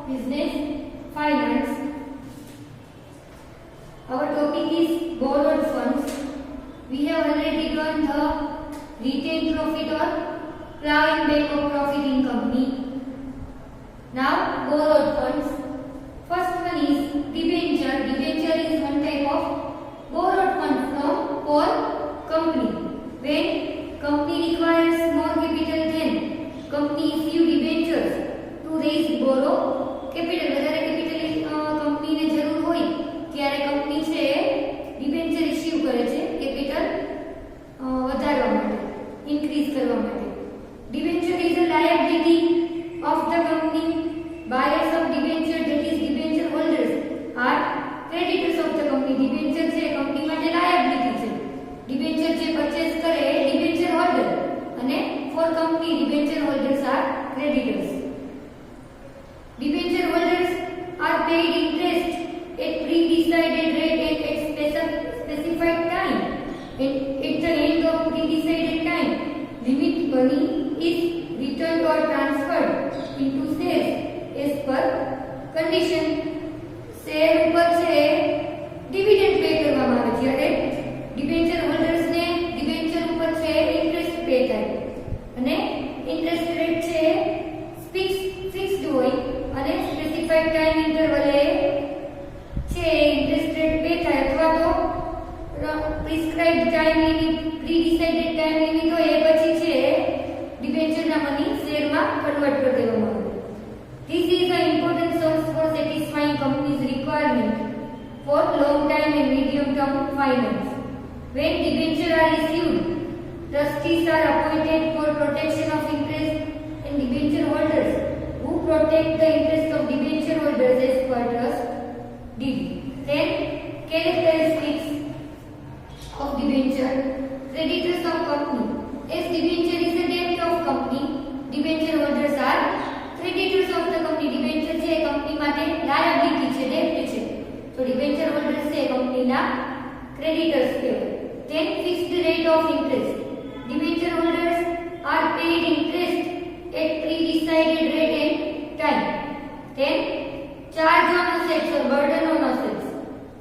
Business Finance. Our topic is borrowed funds. We have already learned the retained profit or plowing back of profit in company. Now, borrowed funds. First one is debenture. Debenture is one type of borrowed fund from for company. When company requires more capital, then company issue debentures to raise borrow capital. વધારે capital કંપનીને જરૂર હોય ત્યારે company છે debenture issue કરે છે capital વધારવા માટે, ઇન્ક્રીઝ કરવા માટે. Debenture is a liability of the company. Buyers of debenture, that is debenture holders, are creditors of the company. Debenture છે કંપની માટે liability છે. Debenture છે પરચેસ કરે debenture holder અને for company debenture holders are creditors. Debenture holders are paid interest at pre-decided rate and at specified time. And at the end of pre-decided time, limit money is returned or transferred into shares as per condition. Share ઉપર છે dividend pay કરવામાં આવે છે અને debenture holders ને debenture ઉપર છે interest pay થાય અને ઇન્ટરેસ્ટ રેટ છે ફિક્સ્ડ હોય અને સ્પેસિફાઈડ ટાઈમ ઇન્ટરવલે છે ઇન્ટરેસ્ટ રેટ પે થાય અથવા તો prescribed time limit pre-decided time limit હોય એ પછી છે ડિબેન્ચરના મની શેરમાં કન્વર્ટ કરી દેવામાં આવે. This is an important source for satisfying companies' requirement for long time and medium term finance. When debentures are issued, trustees are appointed for protection of interest and debenture holders who protect the interest of debenture holders as per trust deed. Then, characteristics of debenture. Creditors of company. As debenture is a debt of company, debenture holders are creditors of the company. Debenture છે company માટે liability છે, debt છે. તો debenture holders છે કંપનીના creditors કહેવાય. Then fixed rate of interest. Debenture holders are paid interest at pre-decided rate and time. Then charge on assets or burden on assets.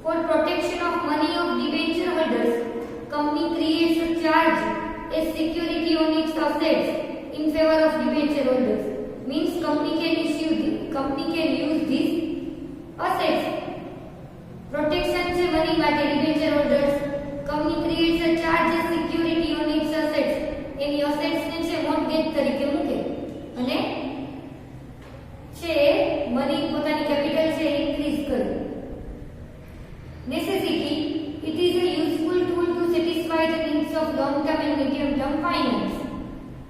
For protection of money of debenture holders, company creates a charge as security on its assets in favor of debenture holders. Means company can use these assets. Protection છે money માટે debenture holders. Company creates a charge as security on its assets. Any assets ને છે mortgage તરીકે મૂકે અને છે money પોતાની capital છે increase કરે. Necessity. It is a useful tool to satisfy the needs of long term and medium term finance.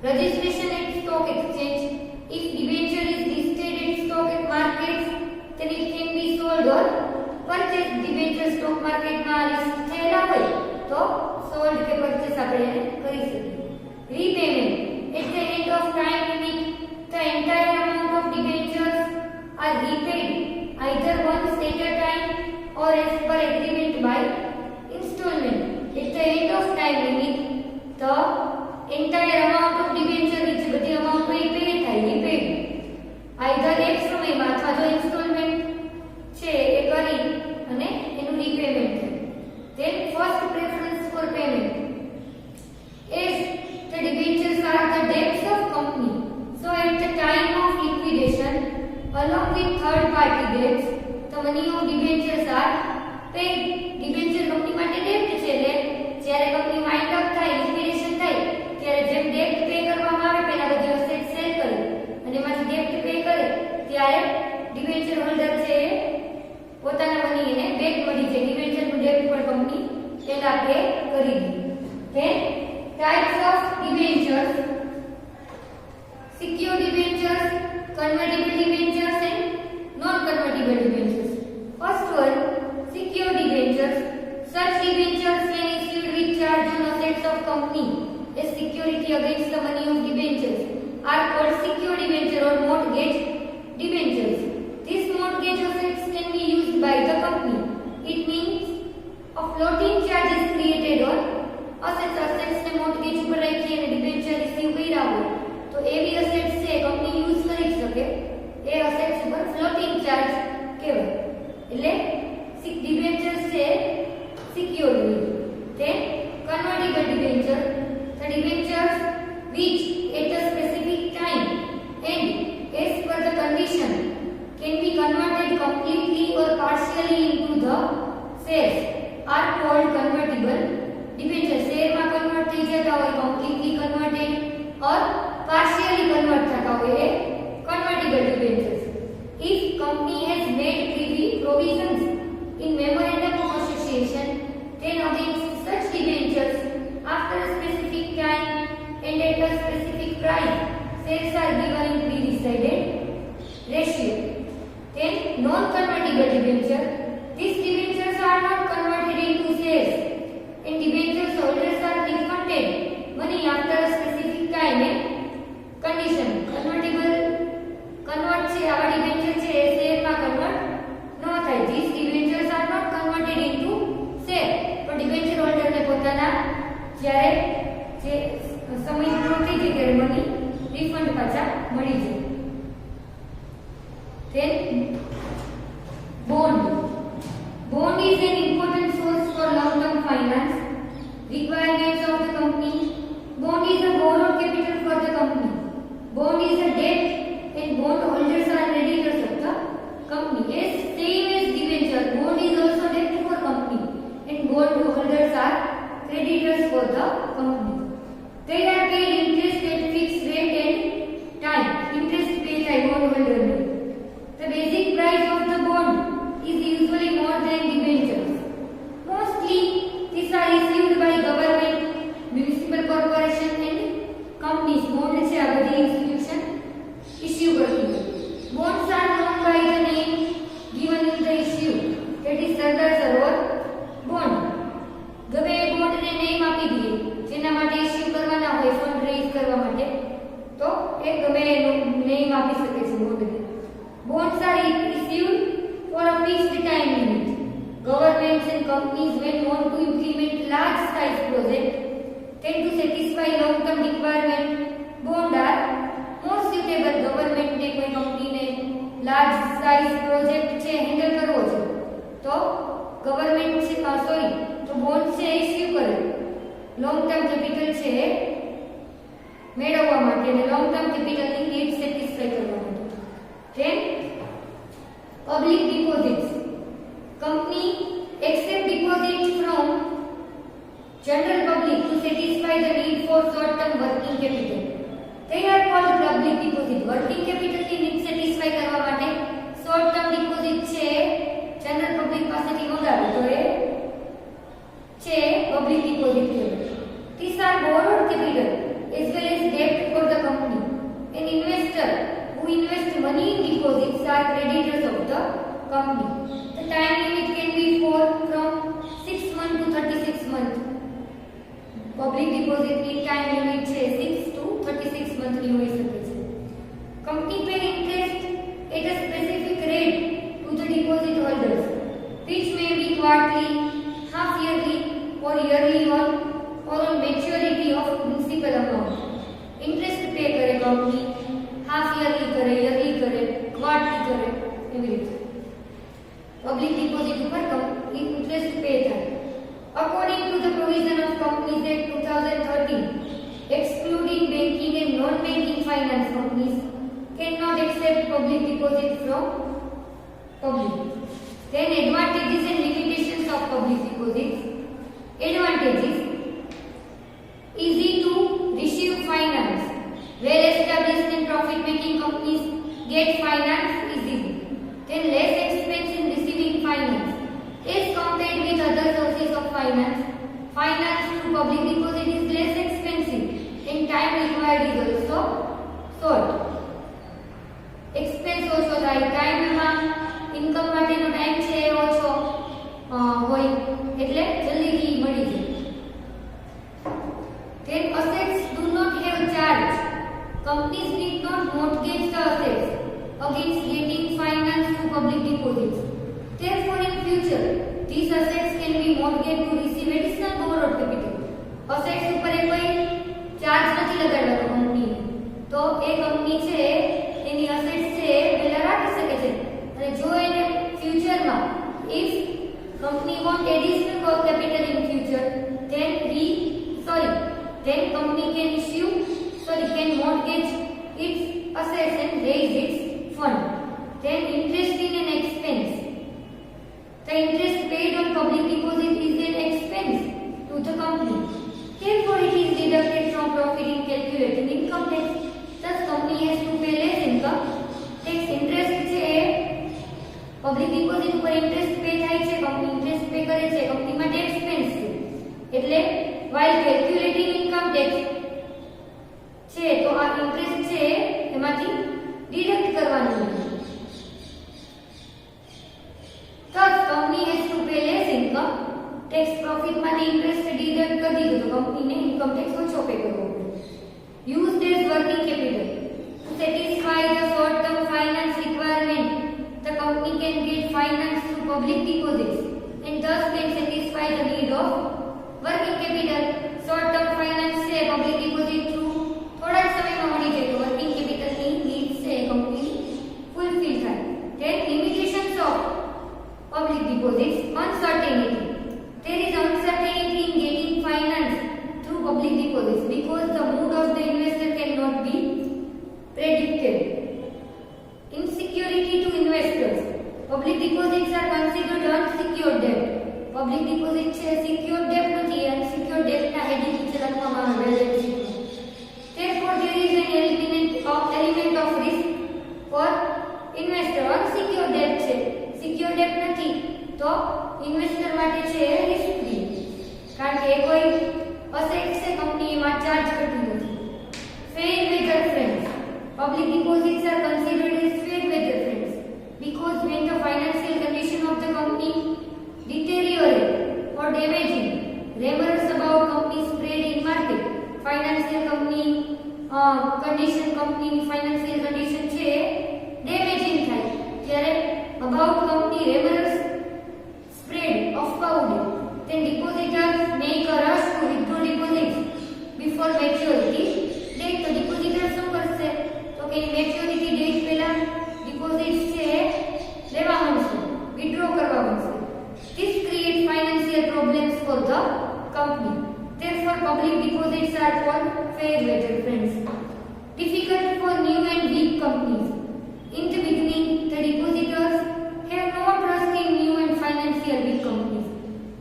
Registration at stock exchange. If debenture is listed at stock markets, then it can be sold or purchased. Debenture stock market માં list થયેલા હોય તો sold કે purchase આપણે કરી શકીએ. Repayment. At the end of time limit, the entire amount of debentures are repaid either once at a time or as per agreement by installment. At the end of time limit, the entire amount of debenture which બધી amount હોય pay થાય repaid either એક સમયમાં અથવા જો installment છે એ કરી અને એનું repayment થાય. Then first preference for payment. As the debentures are the debts of company, so at the time of liquidation along with third party debts, the money of debentures are paid. Debenture company માટે debt છે એટલે જ્યારે company wind up થાય liquidation થાય ત્યારે જેમ debt pay કરવામાં આવે પહેલા બધી assets sell કરે અને એમાંથી debt pay કરે ત્યારે debenture holder છે પોતાના મની એને બેક મળી જાય. debenture નું debt પણ company પહેલા pay કરી દે. Then types of debentures. Secure debentures, convertible debentures and non-convertible debentures. First one, secure debentures. Such debentures when issued with charge on assets of company as security against the money of debentures are called secure debenture or mortgage debentures. These mortgage assets can be used by the company. It means a floating charge is created on assets ને mortgage ઉપર રાખી અને debenture receive કર્યા હોય તો એવી assets છે company use કરી શકે. એ assets ચાર્જ કહેવાય. એટલે ડિબેન્ચર્સ છે સિક્યોર્ડ હોય. Then convertible debenture, the debentures which at a specific time and as per the condition can be converted completely or partially into the shares are called convertible debentures. Share માં convert થઈ જતા હોય, completely converted or partially convert થતા હોય એ convertible debentures. If company has made provisions in memorandum of association, then against such debentures after a specific time and at a specific price, shares are given in pre-decided ratio. Then non-convertible debenture, these debentures are not converted into shares and debentures holders are refunded money after a specific time and condition. Convertible convert છે આવા debenture છે એ share માં convert ન થાય. These debentures are not converted into share. પણ debenture holder ને પોતાના જ્યારે જે સમય પૂરો થઈ જાય ત્યારે મની રિફંડ પાછા મળી જાય. Then bond. Bond is an important source for long-term finance requirements of the company. Bond is a borrowed capital for the company. Bond is a debt and bond holders are creditors of the company. Yes, same as debenture, bond is also debt for company and bond holders are creditors for the company. They are paid interest at fixed rate and time. Interest paid by bond holder. The basic price of the bond is usually more than debentures. Mostly these are issued by government, municipal corporation and companies. Bond છે આ બધી institution issue કરતી હોય. Bonds are known by the name given in the issue, that is Sardar Sarovar bond. ગમે bond ને name આપી દઈએ જેના માટે ઇશ્યુ કરવાના હોય ફંડ રેઝ કરવા માટે તો એ ગમે એનો નેમ આપી શકે છે બોન્ડને. Bonds are issued for a fixed time limit. Governments and companies when want to implement large size project tend to satisfy long term requirement. Bond are more suitable. Government ને કોઈ કંપની ને large size project છે handle કરવો છે તો government છે તો bond છે ઇશ્યુ કરે લોંગ ટર્મ કેપિટલ છે મેળવવા માટે અને લોંગ ટર્મ કેપિટલની નીડ સેટિસ્ફાઈ કરવા માટે. Then public deposits. Company accept deposit from general public to satisfy the need for short term working capital. They are called public deposit. Working capital ની need satisfy કરવા માટે short term deposit છે general public पासेથી મંગાવે તો એ છે public deposit કહેવાય. These are borrowed capital as well as debt for the company. An investor who invests money in deposits are creditors of the company. The time limit can be from 6 months to 36 months. Public deposit ની time limit છે 6 to 36 months ની હોઈ શકે છે. Company pay interest at a specific rate to the deposit holders, which may be quarterly, half yearly or yearly or on maturity of principal amount. Interest pay करे company, half yearly करे, yearly करे, quarterly करे એવી રીતે. Public deposit ઉપર interest pay થાય. According to the provision of Companies Act 2013, excluding banking and non-banking finance companies cannot accept public deposit from public. Then advantages and limitations of public deposits. Advantages: easy to receive finance. Well established and profit making companies get finance easily. Then less expense in receiving finance as compared with other sources of finance. Finance through public deposit is less expensive and time required is also short. Expense ઓછો થાય, ટાઈમમાં income માટેનો time છે એ ઓછો હોય એટલે જલ્દીથી મળી જાય. Then assets do not have charge. Companies need not mortgage the assets against getting finance through public deposits. Therefore, in future, these assets can be mortgaged to receive additional borrowed capital. Assets ઉપર કોઈ charge નથી લગાડવાનો company તો એ company છે એની assets છે પેલા રાખી શકે છે અને જો એને ફ્યુચરમાં if company want additional capital in future then company can mortgage its assets and raise its fund. Then interest in an expense. The interest paid on public deposit is an expense to the company. Therefore, it is deducted from profit in calculating income tax. Thus, company has to pay less income tax. Interest છે public deposit ઉપર interest pay થાય છે, company interest pay કરે છે, company માટે expense છે. એટલે while calculating income tax છે તો આ ઇન્ટરેસ્ટ છે એમાંથી ડિડક્ટ કરવાનું છે. Thus, company has to pay less income tax. profit માંથી ઇન્ટરેસ્ટ ડિડક્ટ કરી દીધું તો કંપનીને ઇન્કમ ટેક્સ ઓછો પે કરવો પડે. Used as working capital to satisfy the short term finance requirement. The company can get finance through public deposits and thus can satisfy the need of working capital. Short term finance છે public deposit through થોડા જ સમયમાં મળી જાય તો working capital ની needs છે company fulfil થાય. Then limitations of public deposits. Uncertainty. There is uncertainty in getting finance through public deposits because the mood of the investor cannot be predicted. Insecurity to investors. Public deposits are considered unsecured debt. Public deposit છે secured debt નથી, unsecured debt ના heading નીચે લખવામાં આવેલ છે. Therefore, there is an element of risk for investor. Unsecured debt છે, secured debt નથી તો investor માટે છે risk free, કારણ કે કોઈ અસેટ છે કંપની એમાં ચાર્જ કરતી નથી. Fair weather friends. Public deposits are considered as fair weather friends because when the financial condition of the company deteriorate or damaging, rumors about company spread in market. Financial company financial condition છે damaging થાય ત્યારે about company rumors spread અફવા ઉડે. Then depositors make a rush to withdraw deposits before maturity date. તો depositor શું કરશે તો કે મેચ્યોરિટી ડેટ પહેલા ડિપોઝિટ્સ છે લેવા માંગશે, વિથડ્રો કરવા માંગશે. This creates financial problems for the company. Therefore, public deposits are called fair weather friends. Difficult for new and weak companies. In the beginning, the depositors have no trust in new and financial weak companies.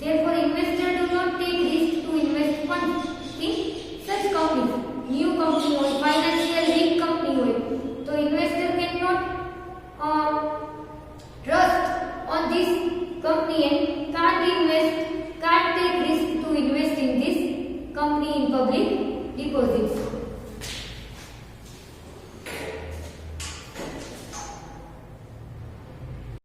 Therefore, investors do not take risk to invest funds in such companies. New company or financial weak company હોય તો investor cannot trust on this company and can't take risk to invest in this company in public deposits.